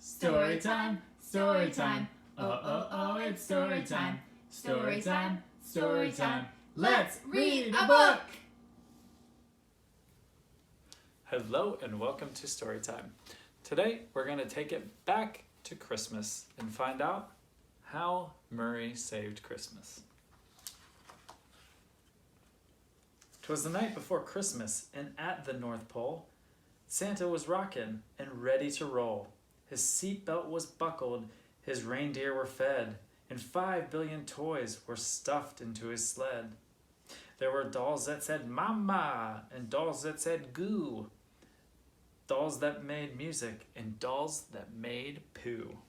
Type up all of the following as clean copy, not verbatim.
Story time, story time. Oh, oh, oh, it's story time. Story time, story time. Let's read a book! Hello and welcome to Storytime. Today we're going to take it back to Christmas and find out how Murray saved Christmas. 'Twas the night before Christmas, and at the North Pole, Santa was rockin' and ready to roll. His seatbelt was buckled, his reindeer were fed, and 5 billion toys were stuffed into his sled. There were dolls that said mama, and dolls that said goo, dolls that made music, and dolls that made poo.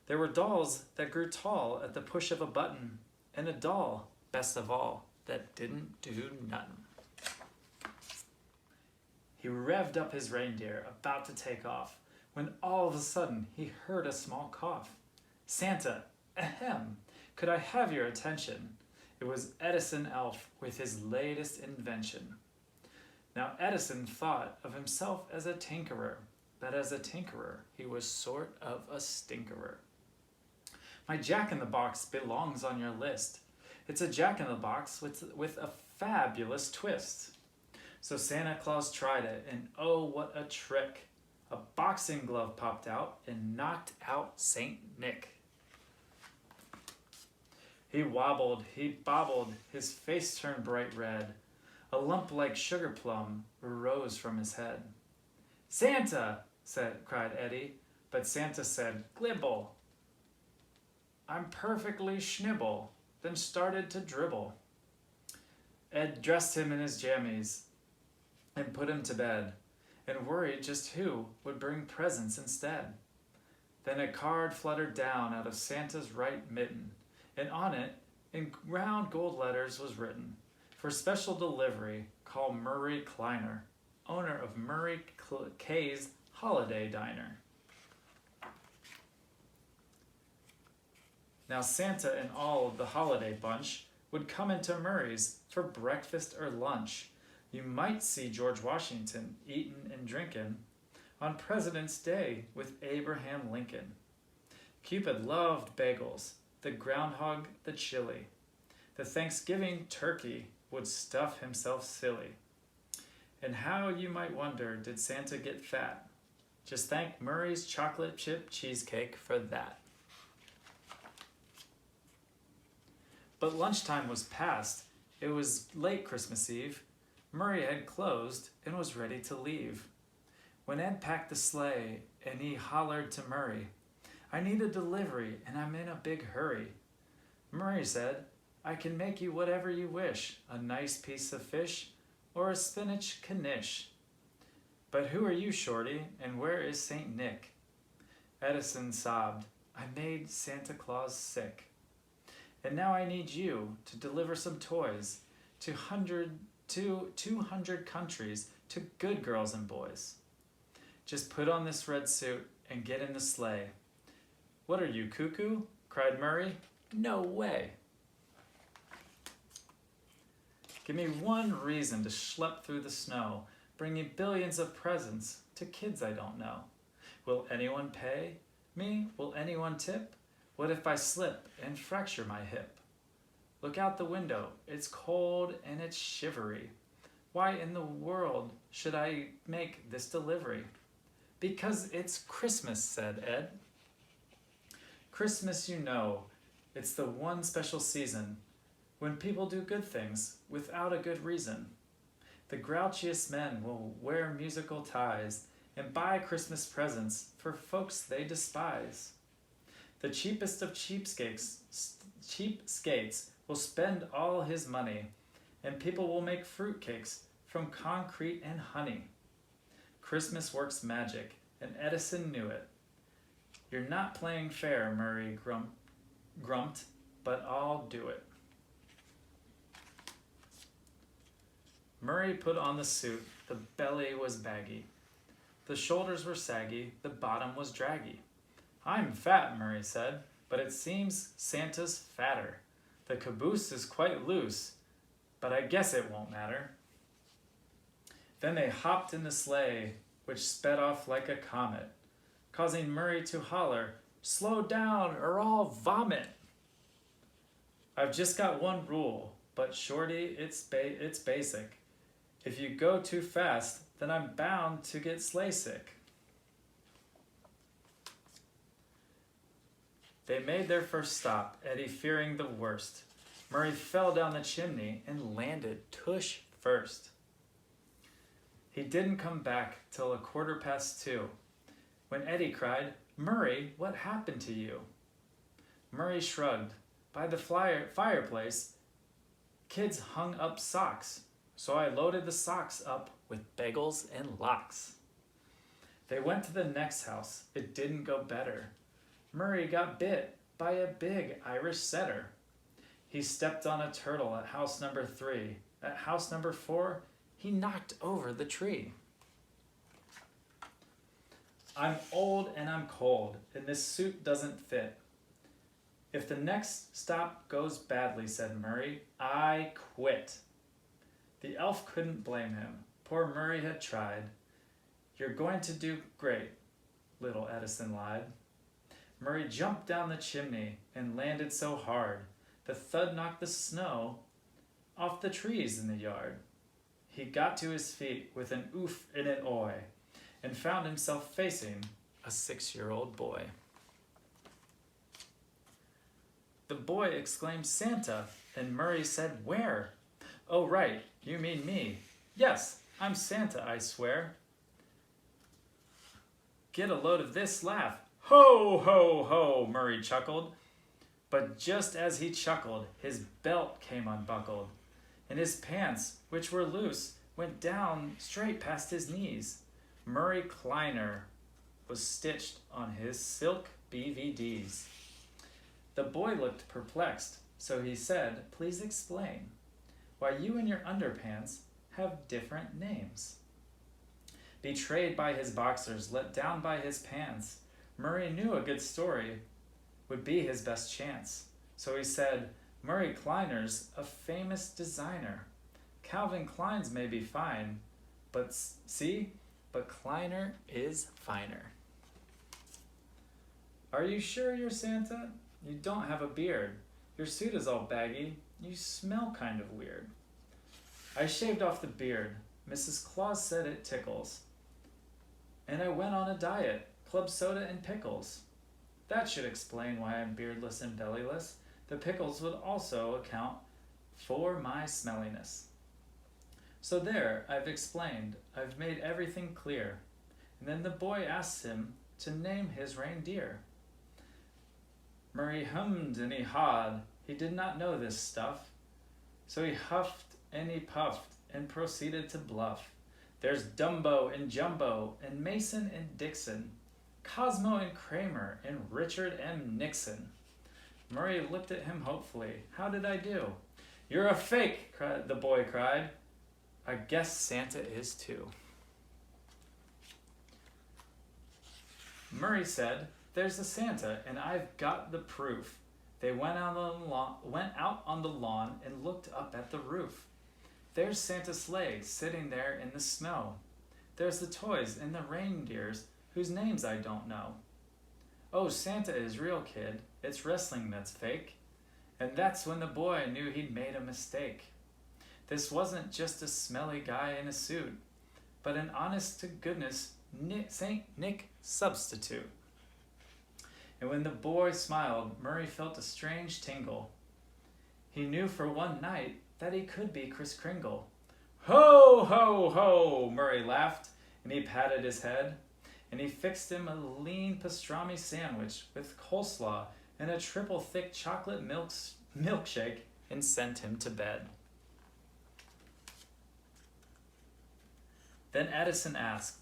There were dolls that grew tall at the push of a button, and a doll, best of all, that didn't do nothing. He revved up his reindeer, about to take off, when all of a sudden he heard a small cough. Santa, ahem, could I have your attention? It was Edison Elf with his latest invention. Now Edison thought of himself as a tinkerer, but as a tinkerer he was sort of a stinkerer. My Jack-in-the-Box belongs on your list. It's a Jack-in-the-Box with a fabulous twist. So Santa Claus tried it, and oh, what a trick. A boxing glove popped out and knocked out Saint Nick. He wobbled, he bobbled, his face turned bright red. A lump like sugar plum arose from his head. Santa, cried Eddie, but Santa said, glibble. I'm perfectly schnibble, then started to dribble. Ed dressed him in his jammies and put him to bed, and worried just who would bring presents instead. Then a card fluttered down out of Santa's right mitten, and on it, in round gold letters, was written, for special delivery, call Murray Kleiner, owner of Murray K's Holiday Diner. Now Santa and all of the holiday bunch would come into Murray's for breakfast or lunch. You might see George Washington eatin' and drinkin' on President's Day with Abraham Lincoln. Cupid loved bagels, the groundhog the chili. The Thanksgiving turkey would stuff himself silly. And how, you might wonder, did Santa get fat? Just thank Murray's chocolate chip cheesecake for that. But lunchtime was past. It was late Christmas Eve. Murray had closed and was ready to leave. When Ed packed the sleigh and he hollered to Murray, I need a delivery and I'm in a big hurry. Murray said, I can make you whatever you wish, a nice piece of fish or a spinach knish. But who are you, Shorty, and where is Saint Nick? Edison sobbed, I made Santa Claus sick. And now I need you to deliver some toys to 200 countries to good girls and boys. Just put on this red suit and get in the sleigh. What are you, cuckoo? Cried Murray. No way. Give me one reason to schlep through the snow, bringing billions of presents to kids I don't know. Will anyone pay me? Will anyone tip? What if I slip and fracture my hip? Look out the window, it's cold and it's shivery. Why in the world should I make this delivery? Because it's Christmas, said Ed. Christmas, you know, it's the one special season when people do good things without a good reason. The grouchiest men will wear musical ties and buy Christmas presents for folks they despise. The cheapest of cheapskates will spend all his money, and people will make fruitcakes from concrete and honey. Christmas works magic, and Edison knew it. You're not playing fair, Murray grumped, but I'll do it. Murray put on the suit. The belly was baggy. The shoulders were saggy. The bottom was draggy. I'm fat, Murray said, but it seems Santa's fatter. The caboose is quite loose, but I guess it won't matter. Then they hopped in the sleigh, which sped off like a comet. causing Murray to holler, "Slow down or I'll vomit." I've just got one rule, but shorty, it's basic. If you go too fast, then I'm bound to get sleigh sick. They made their first stop, Eddie fearing the worst. Murray fell down the chimney and landed tush first. He didn't come back till 2:15, when Eddie cried, "Murray, what happened to you?" Murray shrugged. By the fireplace, kids hung up socks, so I loaded the socks up with bagels and lox. They went to the next house. It didn't go better. Murray got bit by a big Irish setter. He stepped on a turtle at house number 3. At house number 4, he knocked over the tree. I'm old and I'm cold, and this suit doesn't fit. If the next stop goes badly, said Murray, I quit. The elf couldn't blame him. Poor Murray had tried. You're going to do great, little Edison lied. Murray jumped down the chimney and landed so hard, the thud knocked the snow off the trees in the yard. He got to his feet with an oof and an oi, and found himself facing a 6-year-old boy. The boy exclaimed, Santa, and Murray said, where? Oh, right, you mean me. Yes, I'm Santa, I swear. Get a load of this laugh. Ho, ho, ho, Murray chuckled. But just as he chuckled, his belt came unbuckled, and his pants, which were loose, went down straight past his knees. Murray Kleiner was stitched on his silk BVDs. The boy looked perplexed, so he said, please explain why you and your underpants have different names. Betrayed by his boxers, let down by his pants, Murray knew a good story would be his best chance. So he said, Murray Kleiner's a famous designer. Calvin Klein's may be fine, but Kleiner is finer. Are you sure you're Santa? You don't have a beard. Your suit is all baggy. You smell kind of weird. I shaved off the beard. Mrs. Claus said it tickles. And I went on a diet, club soda and pickles. That should explain why I'm beardless and bellyless. The pickles would also account for my smelliness. So there, I've explained. I've made everything clear. And then the boy asked him to name his reindeer. Murray hummed and he hawed. He did not know this stuff. So he huffed and he puffed and proceeded to bluff. There's Dumbo and Jumbo and Mason and Dixon, Cosmo and Kramer and Richard M. Nixon. Murray looked at him hopefully. How did I do? You're a fake, the boy cried. I guess Santa is too. Murray said, there's a Santa and I've got the proof. They went out on the lawn and looked up at the roof. There's Santa's sleigh sitting there in the snow. There's the toys and the reindeers whose names I don't know. Oh, Santa is real, kid. It's wrestling that's fake. And that's when the boy knew he'd made a mistake. This wasn't just a smelly guy in a suit, but an honest-to-goodness Saint Nick substitute. And when the boy smiled, Murray felt a strange tingle. He knew for one night that he could be Kris Kringle. Ho, ho, ho, Murray laughed, and he patted his head, and he fixed him a lean pastrami sandwich with coleslaw and a triple thick chocolate milkshake and sent him to bed. Then Edison asked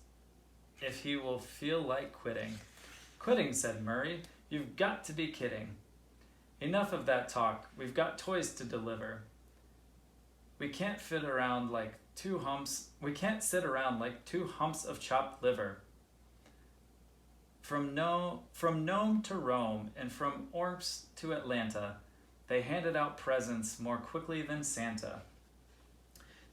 if he will feel like quitting. Quitting, said Murray. You've got to be kidding. Enough of that talk. We've got toys to deliver. We can't sit around like two humps of chopped liver. From Nome to Rome and from Orps to Atlanta, they handed out presents more quickly than Santa.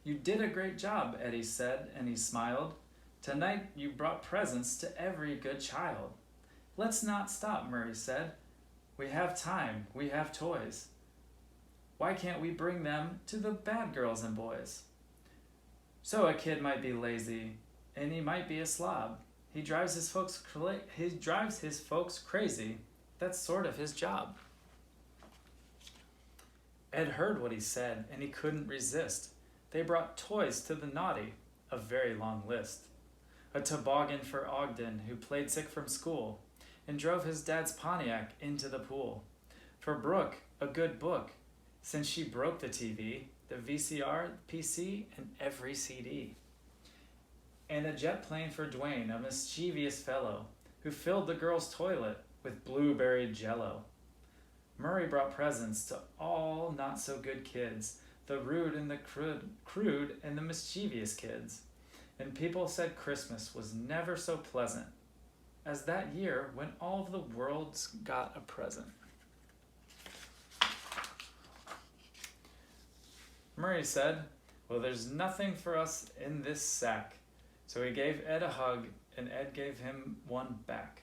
You did a great job, Eddie said, and he smiled. Tonight you brought presents to every good child. Let's not stop, Murray said. We have time, we have toys. Why can't we bring them to the bad girls and boys? So a kid might be lazy, and he might be a slob. He drives his folks crazy. That's sort of his job. Ed heard what he said, and he couldn't resist. They brought toys to the naughty, a very long list. A toboggan for Ogden, who played sick from school, and drove his dad's Pontiac into the pool. For Brooke, a good book, since she broke the TV, the VCR, PC, and every CD. And a jet plane for Dwayne, a mischievous fellow, who filled the girls' toilet with blueberry jello. Murray brought presents to all not-so-good kids, the rude and the crude and the mischievous kids. And people said Christmas was never so pleasant as that year when all of the world's got a present. Murray said, well, there's nothing for us in this sack. So he gave Ed a hug, and Ed gave him one back.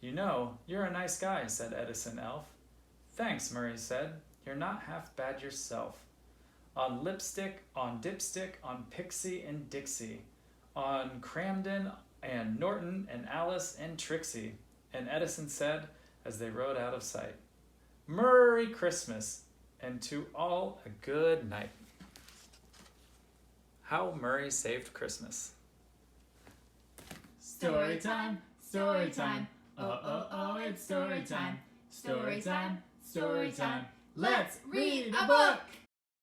You know, you're a nice guy, said Edison Elf. Thanks, Murray said. You're not half bad yourself. On lipstick, on dipstick, on Pixie and Dixie, on Cramden and Norton and Alice and Trixie. And Edison said, as they rode out of sight, Merry Christmas, and to all a good night. How Murray Saved Christmas. Story time, story time. Oh, oh, oh, it's story time. Story time, story time. Let's read a book!